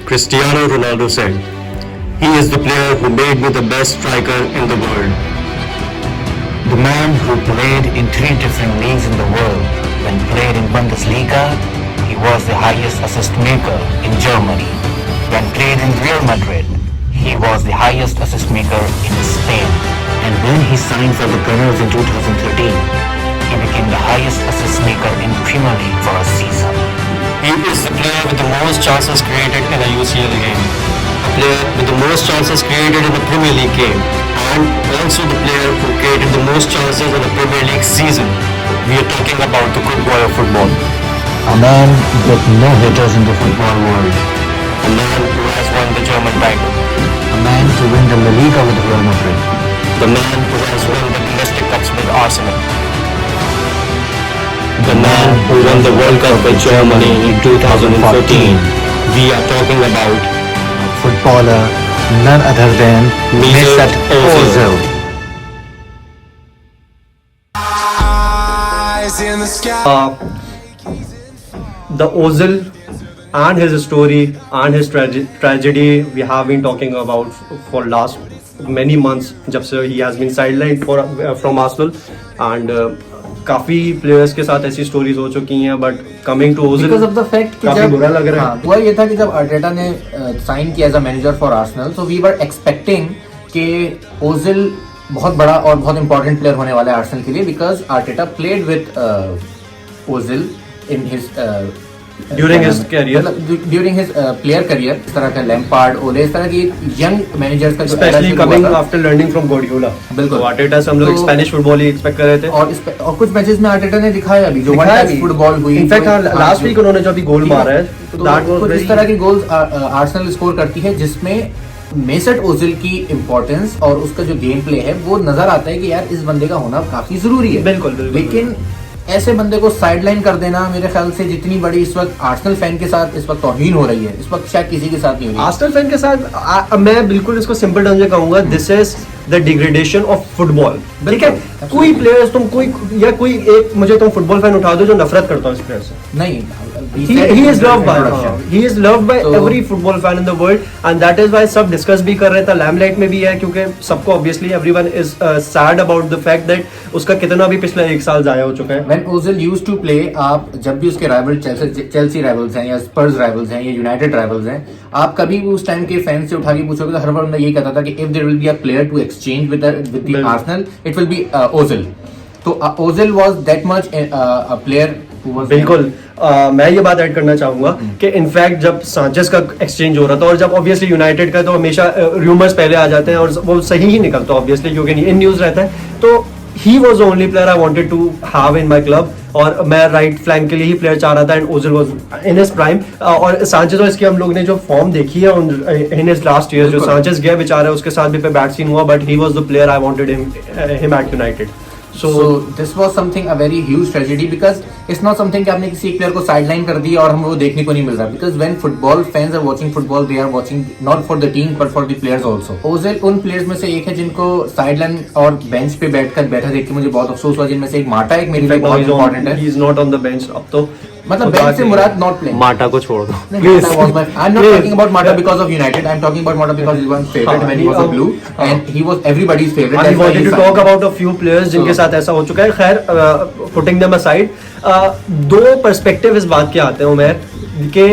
Cristiano Ronaldo said, "He is the player who made me the best striker in the world." The man who played in 3 different leagues in the world. When played in Bundesliga, he was the highest assist maker in Germany. When played in Real Madrid, he was the highest assist maker in Spain. And when he signed for the Gunners in 2013, he became the highest assist maker in Premier League for a season. He is the player with the most chances created in a UCL game, a player with the most chances created in a Premier League game, and also the player who created the most chances in a Premier League season. We are talking about the good boy of football. A man with no hitters in the football world. A man who has won the German title. A man to win the La Liga with Real Madrid. The man who has won the domestic cups with Arsenal. The man who won the World Cup with Germany in 2014. We are talking about Footballer none other than Mesut Ozil. The Ozil and his story and his tragedy we have been talking about for last many months जब से he has been sidelined from Arsenal and काफी players के साथ ऐसी stories हो चुकी हैं but coming to Ozil because of the fact कि काफी बुरा लग रहा है। हुआ ये था कि जब आर्टेटा ने साइन किया as a manager for Arsenal so we were expecting कि ओजिल बहुत बड़ा और बहुत इंपॉर्टेंट प्लेयर होने वाला है आर्सेनल के लिए because Arteta played with Ozil in his during his career during his player career इस तरह का लैम्पार्ड ओले इस तरह की यंग मैनेजर्स का जो specially coming after learning from Guardiola. बिल्कुल आर्टेटा से हम लोग स्पेनिश फुटबॉल ही एक्सपेक्ट कर रहे थे और कुछ मैचेस में आर्टेटा ने दिखाया अभी जो वन टच फुटबॉल हुई इनफैक्ट लास्ट वीक उन्होंने जो अभी गोल मारा है तो इस तरह की गोल्स आर्सेनल स्कोर करती है जिसमें मेसट ओजिल की इंपॉर्टेंस और उसका जो गेम प्ले है वो नजर आता है कि यार इस बंदे का होना काफी जरूरी है। बिल्कुल लेकिन ऐसे बंदे को साइडलाइन कर देना मेरे ख्याल से जितनी बड़ी इस वक्त आर्सेनल फैन के साथ इस वक्त तौहीन हो रही है इस वक्त शायद किसी के साथ नहीं हो रही। आर्सेनल फैन के साथ मैं बिल्कुल इसको सिंपल टर्म में कहूंगा this is the degradation of football. ठीक है कोई प्लेयर्स तुम कोई या कोई एक मुझे तुम फुटबॉल फैन उठा दो जो नफरत करता हो इस प्लेयर से। नहीं he is loved by every football fan in the world and that is why सब डिस्कस भी कर रहे थे लैमलाइट में भी है क्योंकि सबको obviously everyone is sad about the fact that उसका कितना भी पिछला 1 साल जाया हो चुका है। When Ozil used to play आप जब भी उसके राइवल चेल्सी राइवल्स हैं या स्पर्स राइवल्स हैं या यूनाइटेड राइवल्स हैं आप कभी भी उस टाइम के फैन से उठा के पूछोगे तो हर बार मैं यही कहता था कि if there will be a player to exchange with the Arsenal it will be Ozil। तो Ozil was that much a player who was बिल्कुल मैं ये बात ऐड करना चाहूंगा कि इनफैक्ट जब सांचेस का एक्सचेंज हो रहा था और जब ऑब्वियसली यूनाइटेड का तो हमेशा रूमर्स पहले आ जाते हैं और वो सही ही निकलता है ऑब्वियसली क्योंकि इन न्यूज रहता है तो he was the only player I wanted to have in my club और मैं राइट फ्लैंक के लिए ही प्लेयर चाह रहा था and Ozil was in his prime और सांचेस और इसकी हम लोग ने जो फॉर्म देखी है इन हिज लास्ट ईयर जो सांचेस गया बेचारा उसके साथ भी पे बैट सीन हुआ but he was the player I wanted him at United. So this was something a very huge tragedy because it's not something कि आपने किसी एक प्लेयर को साइडलाइन कर दिया और हमें वो देखने को नहीं मिल रहा because when football fans are watching football they are watching not for the team but for the players also। Ozil उन प्लेयर्स में से एक है जिनको साइडलाइन और बेंच पे बैठा देख के मुझे बहुत अफसोस हुआ जिनमें से एक माटा एक मेरे लिए बहुत इंपॉर्टेंट है। He is not on the bench अब तो मतलब बेंच से मुराद नॉट प्लेइंग माटा को छोड़ दो please. I am not talking about Mata because of United I am talking about Mata because he was favourite when he was a blue and he was everybody's favourite. I wanted to talk about a few players जिनके साथ ऐसा हो चुका है। खैर putting them aside दो perspective इस बात के आते हैं उमर कि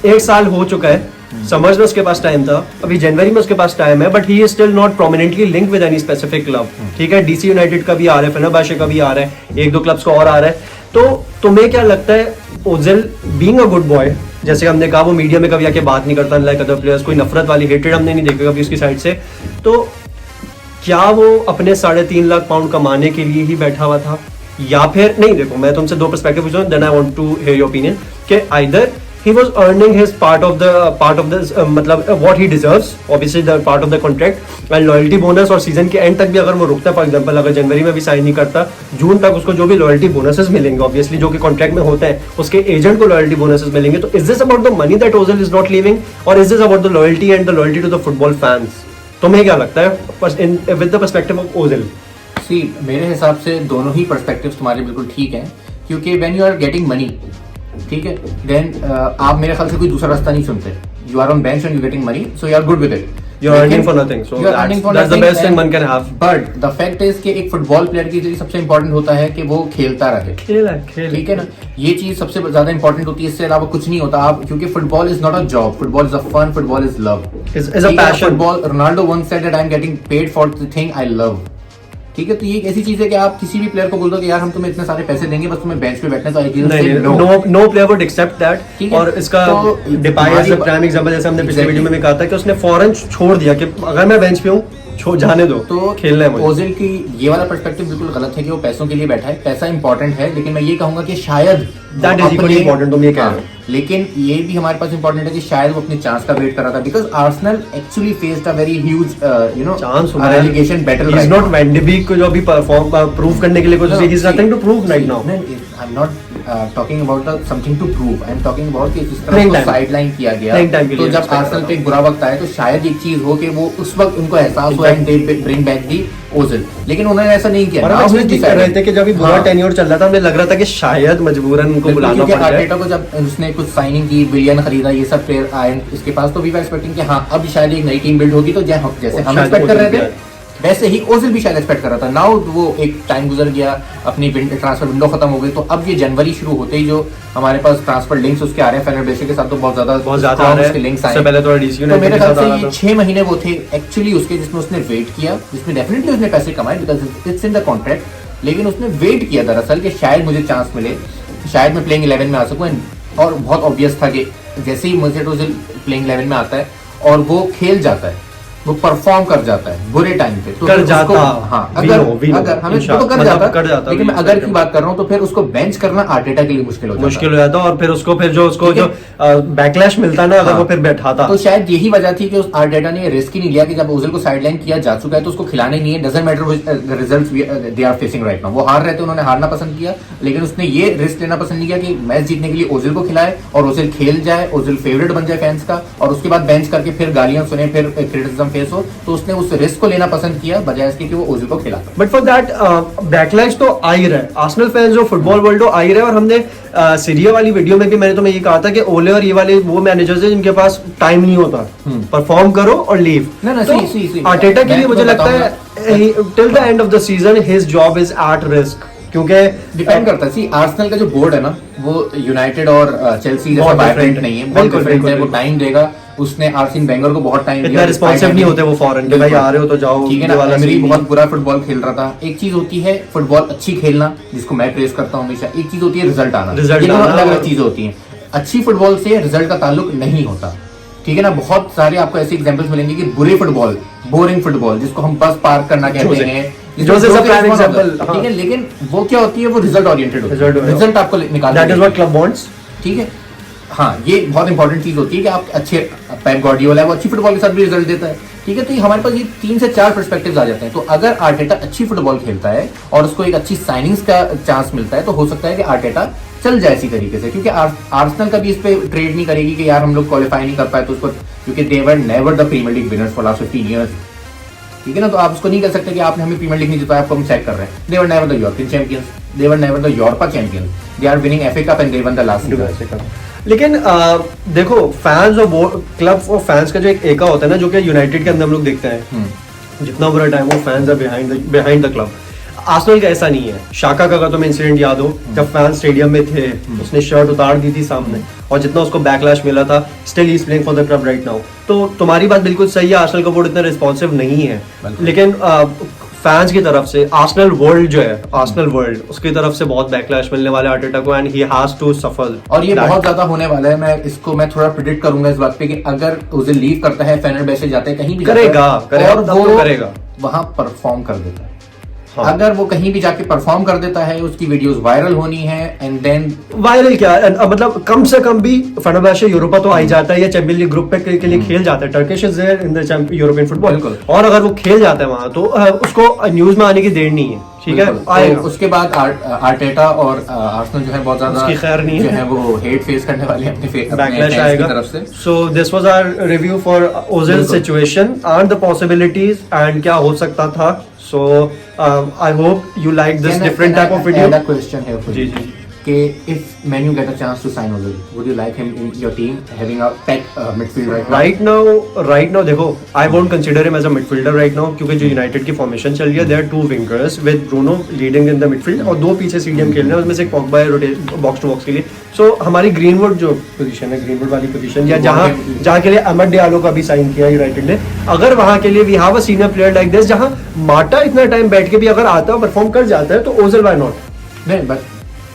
1 साल हो चुका है समझ लो उसके पास टाइम था अभी जनवरी में उसके पास टाइम है but he is still not prominently linked with any specific club. ठीक है डीसी यूनाइटेड का भी आ रहा है फेनेरबाचे का भी आ रहा है 1-2 क्लब्स का और आ रहा है तो तुम्हें क्या लगता है Ozil being a good boy जैसे हमने कहा वो मीडिया में कभी आके बात नहीं करता लाइक अदर प्लेयर्स कोई नफरत वाली हेटेड हमने नहीं देखा कभी उसकी साइड से तो क्या वो अपने 3.5 लाख पाउंड कमाने के लिए ही बैठा हुआ था या फिर नहीं। देखो मैं तुमसे 2 पर्सपेक्टिव पूछ रहा हूं then I want to hear your opinion कि either he was earning his part of the मतलब what he deserves obviously the part of the contract and loyalty bonus और सीजन के एंड तक भी अगर वो रुकता फॉर एग्जांपल अगर जनवरी में भी साइन नहीं करता जून तक उसको जो भी लॉयल्टी बोनसेस मिलेंगे ऑब्वियसली जो कि कॉन्ट्रैक्ट में होते हैं उसके एजेंट को लॉयल्टी बोनसेस मिलेंगे तो is this about the money that Ozil is not living और is this about the loyalty and the loyalty to the football fans तुम्हें क्या लगता है with the perspective of Ozil. See मेरे हिसाब से दोनों ही पर्सपेक्टिव्स तुम्हारे बिल्कुल ठीक हैं क्योंकि when you are getting money ठीक है देन आप मेरे ख्याल से कोई दूसरा रास्ता नहीं चुनते you are on bench and you're getting money, so you are good with it. You're earning for nothing, so You are earning for that's the nothing best thing and- one can have. But the fact is कि एक football player के लिए सबसे important होता है कि वो खेलता रहे, खेल है, खेल ठीक है ना, ये चीज सबसे ज्यादा इंपॉर्टेंट होती है, इससे अलावा कुछ नहीं होता आप, क्योंकि football is not a job, football is a fun, football is love, Is a passion. Football, Ronaldo once said that I am getting paid for the thing I love, ठीक है, तो ये एक ऐसी चीज है कि आप किसी भी प्लेयर को बोल दो कि यार हम तुम्हें इतने सारे पैसे देंगे बस तुम्हें बेंच पे बैठना है, तो आई नहीं, no player would accept that. ठीक है, और इसका तो डिपाई हमारी एज प्राइम एग्जांपल, जैसे हमने पिछले Exactly. वीडियो में भी कहा था कि उसने फौरन छोड़ दिया कि अगर मैं बेंच पे हूँ जाने दो, तो खेलना है मुझे। ओजिल की ये वाला पर्सपेक्टिव बिल्कुल गलत है कि वो पैसों के लिए बैठा है, पैसा इंपॉर्टेंट है, लेकिन मैं ये कहूंगा कि शायद That is equally important, तुम ये कह रहे हो। लेकिन ये भी हमारे पास इंपॉर्टेंट है कि शायद वो अपने चांस का वेट कर रहा था, because Arsenal actually faced a very huge chance relegation battle, he is not van de Beek को जो अभी परफॉर्म प्रूव करने के लिए कुछ, he is nothing to prove right now. I am not talking about something to prove, I am talking about कि जिस Playing तरह time. साइडलाइन किया गया, Playing time के तो लिए जब respect आर्सेनल करता पे एक बुरा वक्त आया तो शायद एक चीज हो कि वो उस वक्त उनको एहसास हुआ and they bring back the Ozil, लेकिन उन्होंने ऐसा नहीं किया। और हम Now एक्चुअली he's कह रहे decided- थे कि जब ये बुरा हाँ। टेन्योर चल रहा था, हमें लग रहा था कि शायद मजबूरन उनको बिल्कुल, बुलाना क्योंकि पड़ जाए। आर्टेटा को जब उसने कुछ साइनिंग की, विलियन खरीदा, ये सब प्लेयर आए इसके पास, तो वी वर एक्सपेक्टिंग कि हाँ अब शायद एक नई टीम बिल्ड होगी, तो जैसे हम शायद एक्सपेक्ट कर रहे ओजिल थे वैसे ही ओजिल भी शायद एक्सपेक्ट कर रहा था। नाउ वो एक टाइम गुजर गया, अपनी ट्रांसफर विंडो खत्म हो गई, तो अब ये जनवरी शुरू होते ही जो हमारे पास ट्रांसफर लिंक्स उसके आ रहे हैं, फेनेrbahce के साथ तो बहुत ज्यादा आ रहे हैं। लिंक्स आए। उससे पहले तो डीसी तो मेरे ख्याल से यूनाइटेड ये 6 महीने वो थे एक्चुअली उसके जिसमें उसने वेट किया, जिसमें डेफिनेटली उसने पैसे कमाए because it's in the contract, लेकिन उसने वेट किया दरअसल कि शायद मुझे चांस मिले, शायद मैं प्लेइंग 11 में आ सकूं, और बहुत ऑब्वियस था कि जैसे ही मेसेट ओजिल प्लेइंग 11 में आता है और वो खेल जाता है, वो परफॉर्म कर जाता है बुरे टाइम पे, तो कर फिर जाता, उसको- हाँ, we know, अगर हमें इंशाल्लाह, तो कर मतलब जाता, कर जाता, लेकिन मैं we अगर expect की बात कर रहा हूँ तो फिर उसको बेंच करना आर्टेटा के लिए मुश्किल हो जाता। मुश्किल हो जाता, और फिर उसको जो ठीक है? बैकलैश मिलता ना, अगर हाँ। वो फिर बैठाता। तो शायद यही वजह थी कि उस आर्टेटा ने रिस्क ही नहीं लिया कि जब ओजिल को साइडलाइन किया जा चुका है तो उसको खिलाना ही नहीं है, doesn't matter results they are facing right now, वो हार रहे थे, उन्होंने हारना पसंद किया, लेकिन उसने ये रिस्क लेना पसंद नहीं किया कि मैच जीतने के लिए ओजिल को खिलाए और ओजिल खेल जाए, ओजिल फेवरेट बन जाए फैंस का, और उसके बाद बेंच करके फिर गालियां सुने, फिर क्रिटिसिज्म फेस हो, तो उसने उस रिस्क को लेना पसंद किया बजाय इसके कि वो ओजिल को खिलाता। बट फॉर दैट बैकलैश तो आ ही रहा है, आर्सेनल फैंस जो फुटबॉल वर्ल्ड हो आ ही रहा है। और हमने सीरिया वाली वीडियो में भी मैंने तुम्हें ये कहा था कि ओले और ये वाले वो मैनेजर्स हैं जिनके पास टाइम नहीं होता, परफॉर्म करो और लीव। ना, तो see, आर्टेटा के मैं लिए मुझे तुम्हें लगता है till the end of the season his job is at risk, क्योंकि डिपेंड करता है। सी आर्सेनल का जो बोर्ड है ना, वो यूनाइटेड और चेल्सी जैसा बहुत वाइब्रेंट different नहीं है, है। बहुत बिल्कुल, डिफरेंट है, वो बिल्कुल। टाइम देगा। उसने आर्सेन वेंगर को बहुत टाइम इतना दिया, रिस्पॉन्सिव नहीं होते वो फॉरन के, भाई आ रहे हो तो जाओ, ठीक है ये ना। वाला एमरी scene बहुत बुरा फुटबॉल खेल रहा था। एक चीज होती है फुटबॉल अच्छी खेलना, जिसको मैं प्रेस करता हूँ हमेशा, एक चीज होती है रिजल्ट आना, Result ये दोनों आना अलग अलग और- चीजें होती हैं। अच्छी फुटबॉल से रिजल्ट का ताल्लुक नहीं होता, ठीक है ना। बहुत सारे आपको ऐसे एग्जांपल्स मिलेंगे कि बुरे फुटबॉल, बोरिंग फुटबॉल, जिसको हम बस पार करना कहते जोसे। हैं, जोसे is a prime example, हाँ। ठीक है, लेकिन वो क्या होती है, वो रिजल्ट ओरिएंटेड होती Result है, oriented। रिजल्ट आपको निकालना that is what club wants. ठीक है। हाँ, ये बहुत इंपॉर्टेंट चीज होती है कि आप अच्छे, पेप गार्डियोला है वो अच्छी फुटबॉल के साथ भी रिजल्ट देता है, ठीक है। तो ये हमारे पास ये 3 से 4 पर्सपेक्टिव्स आ जाते हैं। तो अगर आर्टेटा अच्छी फुटबॉल खेलता है और उसको एक अच्छी साइनिंग्स का चांस मिलता है, तो हो सकता है कि आर्टेटा चल जाए इसी तरीके से, क्योंकि आर्सेनल का भी इस पे ट्रेड नहीं करेगी कि यार हम लोग क्वालिफाई नहीं कर पाए तो उसको, क्योंकि they were never the premier league winners for last 15 years, ठीक है ना। तो आप उसको नहीं कह सकते कि आपने हमें प्रीमियर लीग नहीं जिताया, आपको हम चेक कर रहे हैं। They were never the European champions, they were never the Europa champions, they are winning FA cup and they won the last. लेकिन देखो फैंस और क्लब और फैंस का जो एक एका होता है ना, जो कि यूनाइटेड के अंदर हम लोग देखते हैं, जितना बुरा टाइम वो fans are behind the club. Arsenal का ऐसा नहीं है। शाका का अगर तुम्हें इंसिडेंट याद हो, जब फैंस स्टेडियम में थे, उसने शर्ट उतार दी थी सामने, और जितना उसको बैकलैश मिला था, still he is playing for the club right now. तो तुम्हारी बात बिल्कुल सही है, आर्सेनल का बोर्ड इतना रिस्पॉन्सिव नहीं है, लेकिन फैंस की तरफ से आर्सेनल वर्ल्ड जो है, आर्सेनल वर्ल्ड, उसकी तरफ से बहुत बैकलैश मिलने वाला है आर्टेटा को, and he has to suffer. और ये बहुत ज्यादा होने वाला है। मैं थोड़ा प्रिडिक्ट करूंगा इस बात पे कि अगर उसे लीव करता है, फेनेrbahce जाता है, कहीं भी करेगा, और तब तो वो करेगा, वहां परफॉर्म कर देता है। हाँ। अगर वो कहीं भी जाके परफॉर्म कर देता है, उसकी वीडियोस वायरल होनी है, एंड देन वायरल क्या मतलब कम से कम भी फेनेrbahce यूरोपा तो आ ही जाता है, या चैंपियन लीग ग्रुप पे के लिए खेल जाता है। Turkish is there in the European football, बिल्कुल। और अगर वो खेल जाता है वहां, तो उसको न्यूज में आने की देर नहीं है, ठीक है, आएगा। तो उसके बाद आर्टेटा और आर्सेनल जो है बहुत ज्यादा उसकी खैर नहीं है। जो है वो हेट फेस करने वाले हैं अपने बैकलैश fans आएगा। की तरफ से। So this was our review for Ozil बिल्कुल। Situation and the possibilities and क्या हो सकता था। So I hope you like this Can I- different can I type of add video. a question here for जी you? जी। कि if Manu get a chance to sign Ozil, would you like him in your team, having a packed midfield right now? Right now देखो, I won't consider him as a midfielder right now क्योंकि जो United की formation चल रही है, there are 2 wingers with Bruno leading in the midfield और 2 पीछे CDM खेल रहे हैं, उसमें से एक पॉग्बा है बॉक्स टू बॉक्स के लिए. सो हमारी ग्रीनवुड जो पोजीशन है, ग्रीनवुड वाली पोजीशन या जहाँ के लिए अहमद डियालो का भी साइन किया यूनाइटेड ने, अगर वहाँ के लिए we have a senior player like this, जहाँ माटा इतना टाइम बैठ के भी अगर आता है परफॉर्म कर जाता है, तो ओजल व्हाई नॉट? नहीं, but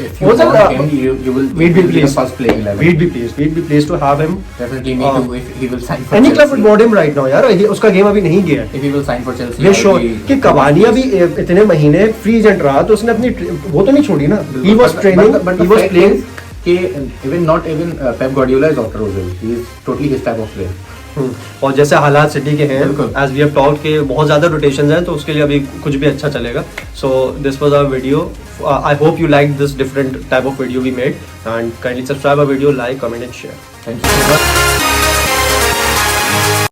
if you Ozil, want him, you will we'd be the pleased. first playing 11. We'd be pleased to have him. Definitely me too. If he will sign for Any Chelsea. club would want him right now यार. उसका game अभी नहीं गया है. If he will sign for Chelsea, ये I'll sure be- कि Cavani अभी इतने महीने फ्री एजेंट रहा, तो उसने अपनी वो तो नहीं छोड़ी ना. He was training, but he the was fact playing. is कि even Pep Guardiola is after Ozil. He is totally his type of player. और जैसे हालात सिटी के हैं, बिल्कुल. एज वी हैव टॉक्ड के बहुत ज्यादा रोटेशंस हैं, तो उसके लिए अभी कुछ भी अच्छा चलेगा. So this was our video. I hope you like this different type of video we made, and kindly subscribe our video, like, comment and share. Thank you so much.